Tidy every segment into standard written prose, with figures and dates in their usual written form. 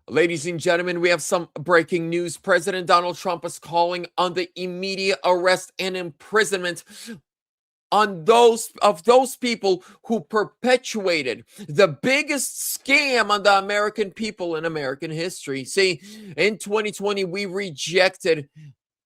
Ladies and gentlemen, we have some breaking news. President Donald Trump is calling on the immediate arrest and imprisonment on those people who perpetuated the biggest scam on the American people in American history. See, in 2020, we rejected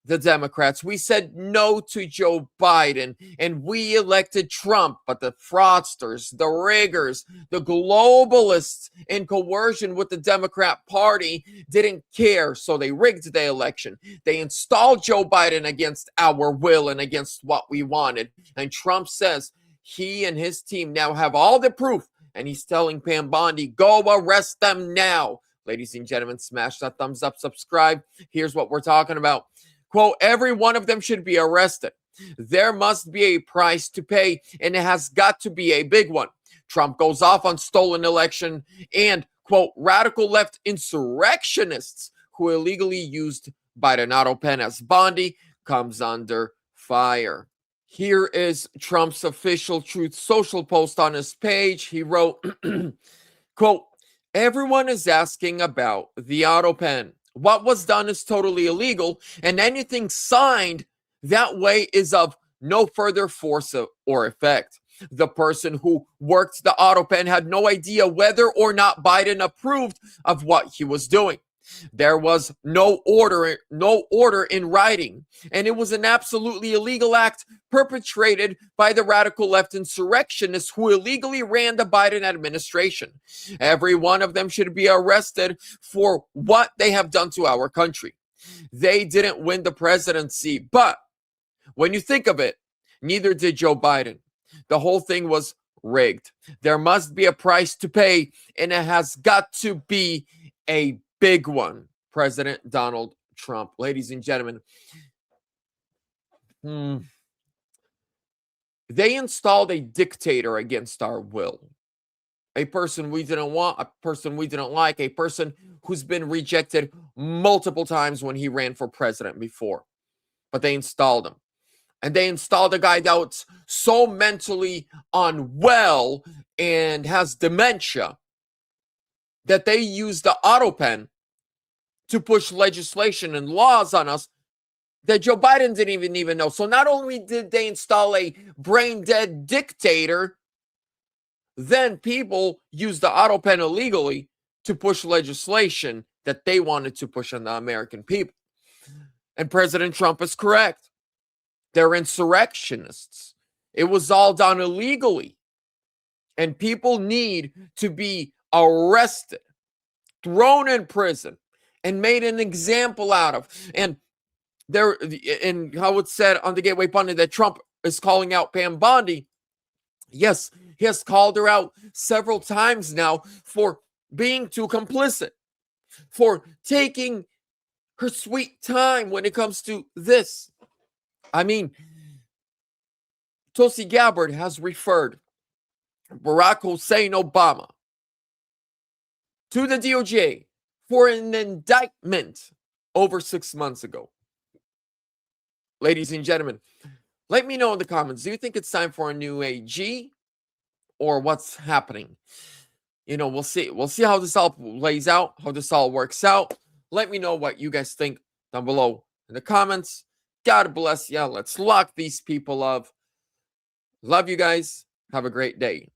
the Democrats. We said no to Joe Biden and we elected Trump. But the fraudsters, the riggers, the globalists in coercion with the Democrat Party didn't care. So they rigged the election. They installed Joe Biden against our will and against what we wanted. And Trump says he and his team now have all the proof. And he's telling Pam Bondi, go arrest them now. Ladies and gentlemen, smash that thumbs up, subscribe. Here's what we're talking about. Quote, every one of them should be arrested. There must be a price to pay, and it has got to be a big one. Trump goes off on stolen election and, quote, radical left insurrectionists who illegally used Biden auto pen as Bondi comes under fire. Here is Trump's official Truth Social post on his page. He wrote, quote, everyone is asking about the auto pen. What was done is totally illegal, and anything signed that way is of no further force or effect. The person who worked the auto pen had no idea whether or not Biden approved of what he was doing. There was no order in writing, and it was an absolutely illegal act perpetrated by the radical left insurrectionists who illegally ran the Biden administration. Every one of them should be arrested for what they have done to our country. They didn't win the presidency, but when you think of it, neither did Joe Biden. The whole thing was rigged. There must be a price to pay, and it has got to be a big one. President Donald Trump. Ladies and gentlemen, they installed a dictator against our will. A person we didn't want, a person we didn't like, a person who's been rejected multiple times when he ran for president before. But they installed him. And they installed a guy that's so mentally unwell and has dementia that they use the auto pen to push legislation and laws on us that Joe Biden didn't even know. So not only did they install a brain-dead dictator, then people used the auto pen illegally to push legislation that they wanted to push on the American people. And President Trump is correct. They're insurrectionists. It was all done illegally. And people need to be arrested, thrown in prison, and made an example out of. And how it's said on the Gateway Pundit that Trump is calling out Pam Bondi. Yes, he has called her out several times now for being too complicit, for taking her sweet time when it comes to this. I mean, Tulsi Gabbard has referred Barack Hussein Obama to the DOJ for an indictment over 6 months ago. Ladies and gentlemen, let me know in the comments. Do you think it's time for a new AG or what's happening? We'll see. We'll see how this all lays out, how this all works out. Let me know what you guys think down below in the comments. God bless you. Let's lock these people up. Love you guys. Have a great day.